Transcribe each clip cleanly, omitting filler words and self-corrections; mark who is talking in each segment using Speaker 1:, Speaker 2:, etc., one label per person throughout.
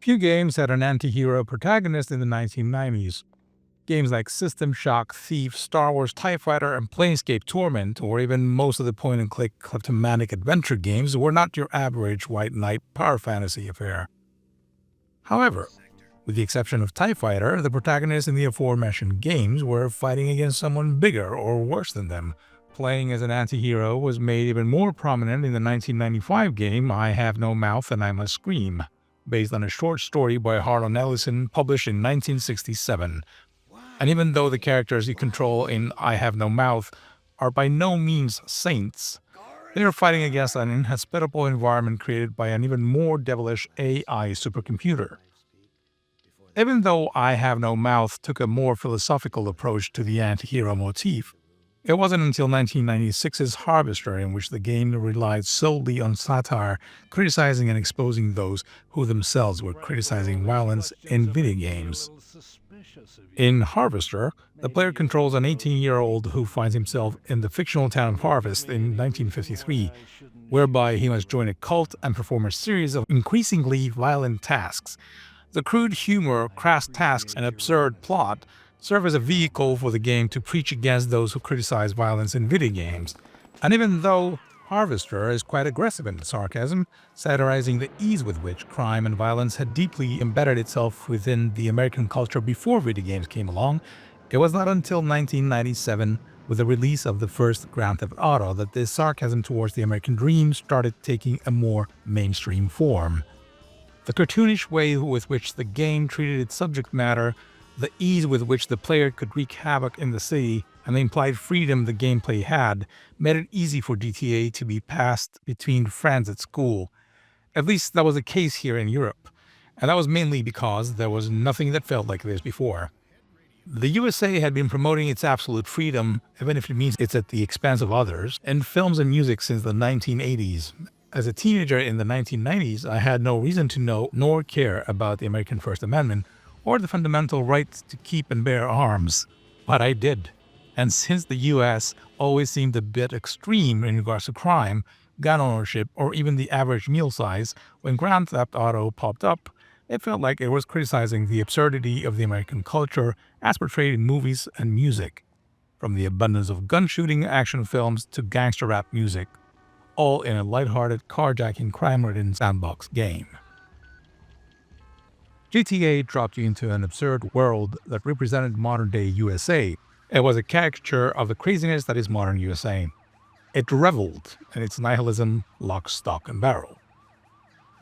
Speaker 1: Few games had an anti-hero protagonist in the 1990s. Games like System Shock, Thief, Star Wars TIE Fighter, and Planescape Torment, or even most of the point-and-click kleptomatic adventure games, were not your average white knight power fantasy affair. However, with the exception of TIE Fighter, the protagonists in the aforementioned games were fighting against someone bigger or worse than them. Playing as an anti-hero was made even more prominent in the 1995 game I Have No Mouth and I Must Scream, based on a short story by Harlan Ellison published in 1967. And even though the characters you control in I Have No Mouth are by no means saints, they are fighting against an inhospitable environment created by an even more devilish AI supercomputer. Even though I Have No Mouth took a more philosophical approach to the anti-hero motif, it wasn't until 1996's Harvester in which the game relied solely on satire, criticizing and exposing those who themselves were criticizing violence in video games. In Harvester, the player controls an 18-year-old who finds himself in the fictional town of Harvest in 1953, whereby he must join a cult and perform a series of increasingly violent tasks. The crude humor, crass tasks, and absurd plot serve as a vehicle for the game to preach against those who criticize violence in video games. And even though Harvester is quite aggressive in sarcasm, satirizing the ease with which crime and violence had deeply embedded itself within the American culture before video games came along, it was not until 1997, with the release of the first Grand Theft Auto, that this sarcasm towards the American dream started taking a more mainstream form. The cartoonish way with which the game treated its subject matter, the ease with which the player could wreak havoc in the city, and the implied freedom the gameplay had, made it easy for GTA to be passed between friends at school. At least that was the case here in Europe, and that was mainly because there was nothing that felt like this before. The USA had been promoting its absolute freedom, even if it means it's at the expense of others, in films and music since the 1980s. As a teenager in the 1990s, I had no reason to know nor care about the American First Amendment, or the fundamental right to keep and bear arms. But I did. And since the US always seemed a bit extreme in regards to crime, gun ownership, or even the average meal size, when Grand Theft Auto popped up, it felt like it was criticizing the absurdity of the American culture as portrayed in movies and music, from the abundance of gun shooting action films to gangster rap music, all in a lighthearted, carjacking, crime-ridden sandbox game. GTA dropped you into an absurd world that represented modern-day USA. It was a caricature of the craziness that is modern USA. It reveled in its nihilism, lock, stock, and barrel.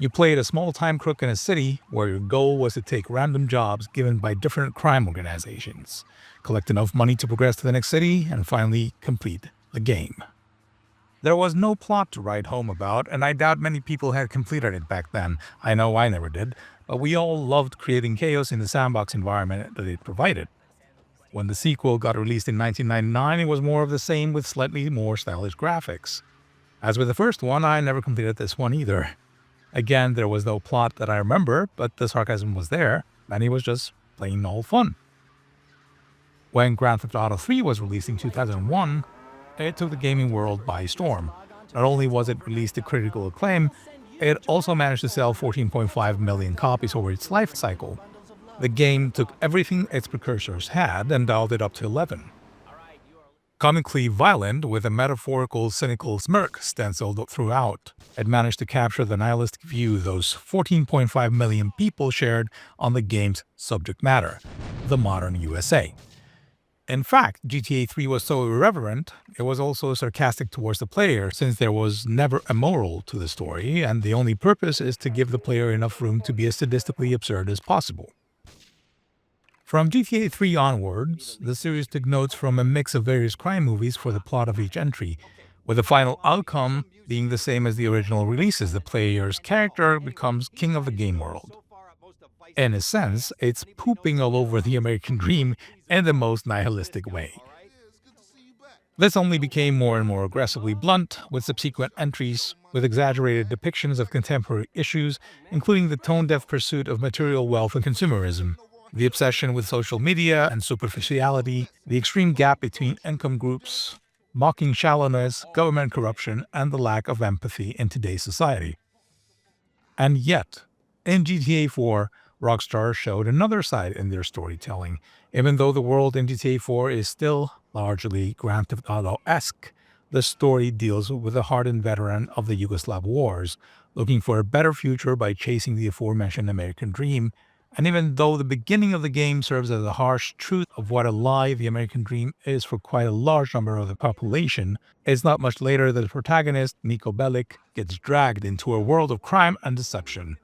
Speaker 1: You played a small-time crook in a city where your goal was to take random jobs given by different crime organizations, collect enough money to progress to the next city, and finally complete the game. There was no plot to write home about, and I doubt many people had completed it back then. I know I never did, but we all loved creating chaos in the sandbox environment that it provided. When the sequel got released in 1999, it was more of the same with slightly more stylish graphics. As with the first one, I never completed this one either. Again, there was no plot that I remember, but the sarcasm was there, and it was just plain old fun. When Grand Theft Auto 3 was released in 2001, it took the gaming world by storm. Not only was it released to critical acclaim, it also managed to sell 14.5 million copies over its life cycle. The game took everything its precursors had and dialed it up to 11. Comically violent, with a metaphorical, cynical smirk stenciled throughout, it managed to capture the nihilistic view those 14.5 million people shared on the game's subject matter, the modern USA. In fact, GTA 3 was so irreverent, it was also sarcastic towards the player, since there was never a moral to the story, and the only purpose is to give the player enough room to be as sadistically absurd as possible. From GTA 3 onwards, the series took notes from a mix of various crime movies for the plot of each entry, with the final outcome being the same as the original releases. The player's character becomes king of the game world. In a sense, it's pooping all over the American dream in the most nihilistic way. This only became more and more aggressively blunt with subsequent entries, with exaggerated depictions of contemporary issues, including the tone-deaf pursuit of material wealth and consumerism, the obsession with social media and superficiality, the extreme gap between income groups, mocking shallowness, government corruption, and the lack of empathy in today's society. And yet, In GTA 4, Rockstar showed another side in their storytelling. Even though the world in GTA 4 is still largely Grand Theft Auto-esque, the story deals with a hardened veteran of the Yugoslav wars, looking for a better future by chasing the aforementioned American dream. And even though the beginning of the game serves as a harsh truth of what a lie the American dream is for quite a large number of the population, it's not much later that the protagonist, Niko Bellic, gets dragged into a world of crime and deception.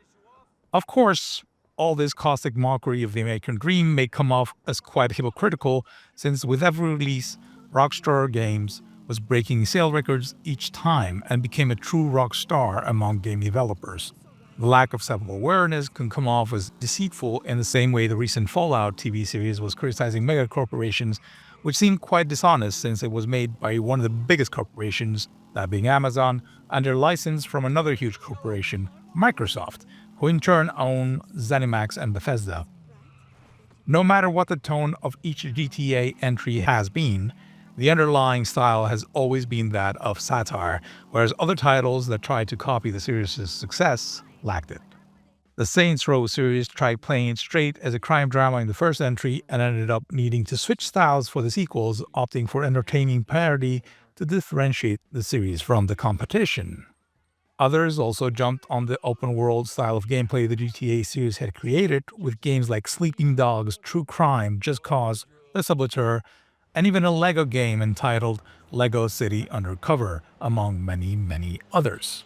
Speaker 1: Of course, all this caustic mockery of the American dream may come off as quite hypocritical, since with every release, Rockstar Games was breaking sale records each time and became a true rock star among game developers. The lack of self-awareness can come off as deceitful in the same way the recent Fallout TV series was criticizing mega corporations, which seemed quite dishonest since it was made by one of the biggest corporations, that being Amazon, under license from another huge corporation, Microsoft, who in turn own ZeniMax and Bethesda. No matter what the tone of each GTA entry has been, the underlying style has always been that of satire, whereas other titles that tried to copy the series' success lacked it. The Saints Row series tried playing it straight as a crime drama in the first entry and ended up needing to switch styles for the sequels, opting for entertaining parody to differentiate the series from the competition. Others also jumped on the open-world style of gameplay the GTA series had created, with games like Sleeping Dogs, True Crime, Just Cause, The Subliter, and even a LEGO game entitled LEGO City Undercover, among many others.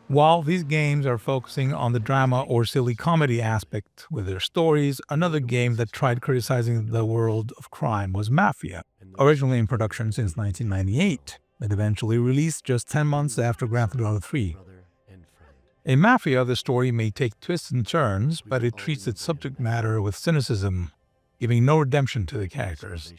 Speaker 1: While these games are focusing on the drama or silly comedy aspect with their stories, another game that tried criticizing the world of crime was Mafia, originally in production since 1998. It eventually released just 10 months after Grand Theft Auto 3. In Mafia, the story may take twists and turns, but it treats its subject matter with cynicism, giving no redemption to the characters.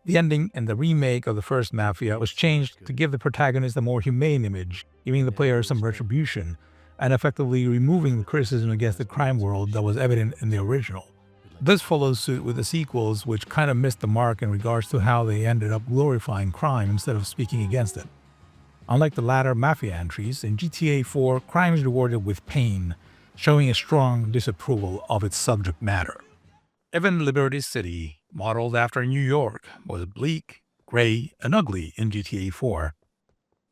Speaker 1: The ending in the remake of the first Mafia was changed to give the protagonist a more humane image, giving the player some retribution, and effectively removing the criticism against the crime world that was evident in the original. This follows suit with the sequels, which kind of missed the mark in regards to how they ended up glorifying crime instead of speaking against it. Unlike the latter Mafia entries, in GTA 4, crime is rewarded with pain, showing a strong disapproval of its subject matter. Even Liberty City, modeled after New York, was bleak, gray, and ugly in GTA 4.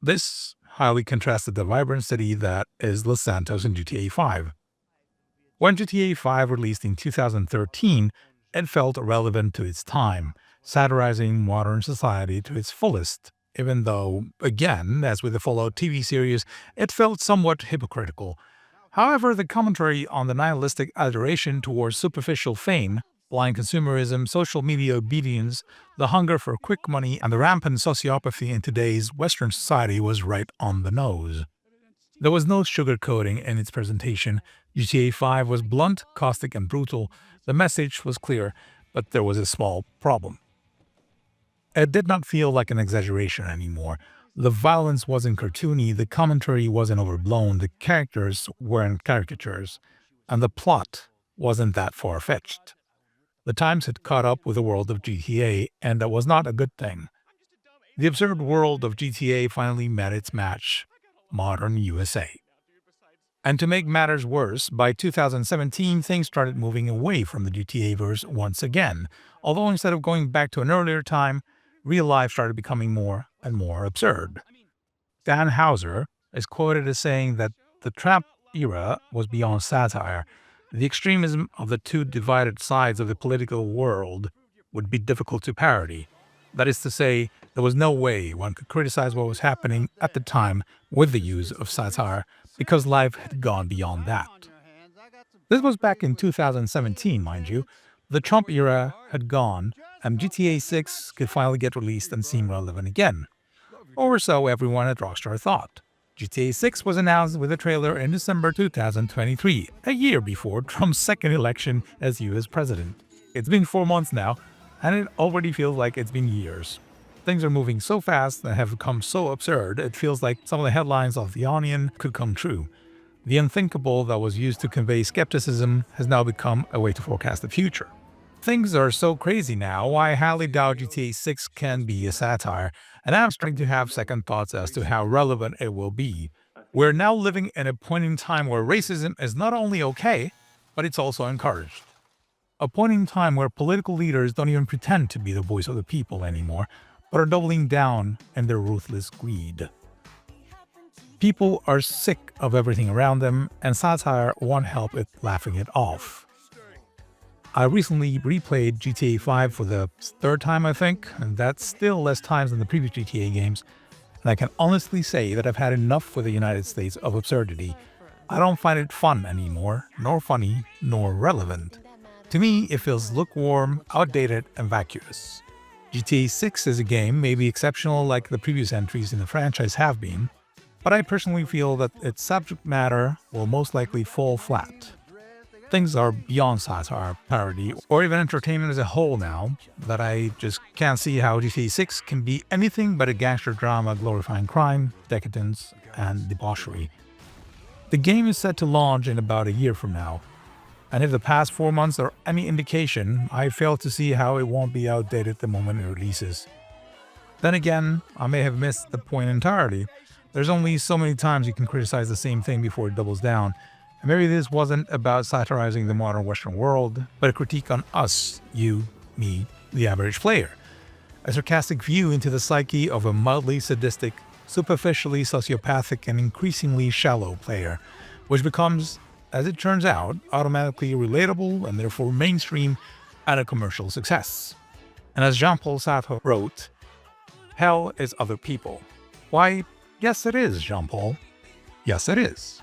Speaker 1: This highly contrasted the vibrant city that is Los Santos in GTA 5. When GTA 5 released in 2013, it felt relevant to its time, satirizing modern society to its fullest, even though, again, as with the Fallout TV series, it felt somewhat hypocritical. However, the commentary on the nihilistic adoration towards superficial fame, blind consumerism, social media obedience, the hunger for quick money, and the rampant sociopathy in today's Western society was right on the nose. There was no sugarcoating in its presentation. GTA 5 was blunt, caustic, and brutal. The message was clear, but there was a small problem. It did not feel like an exaggeration anymore. The violence wasn't cartoony, the commentary wasn't overblown, the characters weren't caricatures, and the plot wasn't that far-fetched. The times had caught up with the world of GTA, and that was not a good thing. The absurd world of GTA finally met its match, modern USA. And to make matters worse, by 2017 things started moving away from the GTA verse once again, although instead of going back to an earlier time, real life started becoming more and more absurd. Dan Houser is quoted as saying that the trap era was beyond satire. The extremism of the two divided sides of the political world would be difficult to parody. That is to say, there was no way one could criticize what was happening at the time with the use of satire, because life had gone beyond that. This was back in 2017, mind you. The Trump era had gone, and GTA 6 could finally get released and seem relevant again. Or so everyone at Rockstar thought. GTA 6 was announced with a trailer in December 2023, a year before Trump's second election as US president. It's been 4 months now, and it already feels like it's been years. Things are moving so fast and have become so absurd, it feels like some of the headlines of The Onion could come true. The unthinkable that was used to convey skepticism has now become a way to forecast the future. Things are so crazy now, I highly doubt GTA 6 can be a satire, and I'm starting to have second thoughts as to how relevant it will be. We're now living in a point in time where racism is not only okay, but it's also encouraged. A point in time where political leaders don't even pretend to be the voice of the people anymore, but are doubling down in their ruthless greed. People are sick of everything around them, and satire won't help it laughing it off. I recently replayed GTA 5 for the third time, I think, and that's still less times than the previous GTA games, and I can honestly say that I've had enough with the United States of absurdity. I don't find it fun anymore, nor funny, nor relevant. To me, it feels lukewarm, outdated, and vacuous. GTA 6 as a game may be exceptional like the previous entries in the franchise have been, but I personally feel that its subject matter will most likely fall flat. Things are beyond satire, parody, or even entertainment as a whole now, that I just can't see how GTA 6 can be anything but a gangster drama glorifying crime, decadence, and debauchery. The game is set to launch in about a year from now, and if the past 4 months are any indication, I fail to see how it won't be outdated the moment it releases. Then again, I may have missed the point entirely. There's only so many times you can criticize the same thing before it doubles down. And maybe this wasn't about satirizing the modern Western world, but a critique on us, you, me, the average player. A sarcastic view into the psyche of a mildly sadistic, superficially sociopathic, and increasingly shallow player, which becomes, as it turns out, automatically relatable and therefore mainstream and a commercial success. And as Jean-Paul Sartre wrote, "Hell is other people." Why, yes it is, Jean-Paul. Yes it is.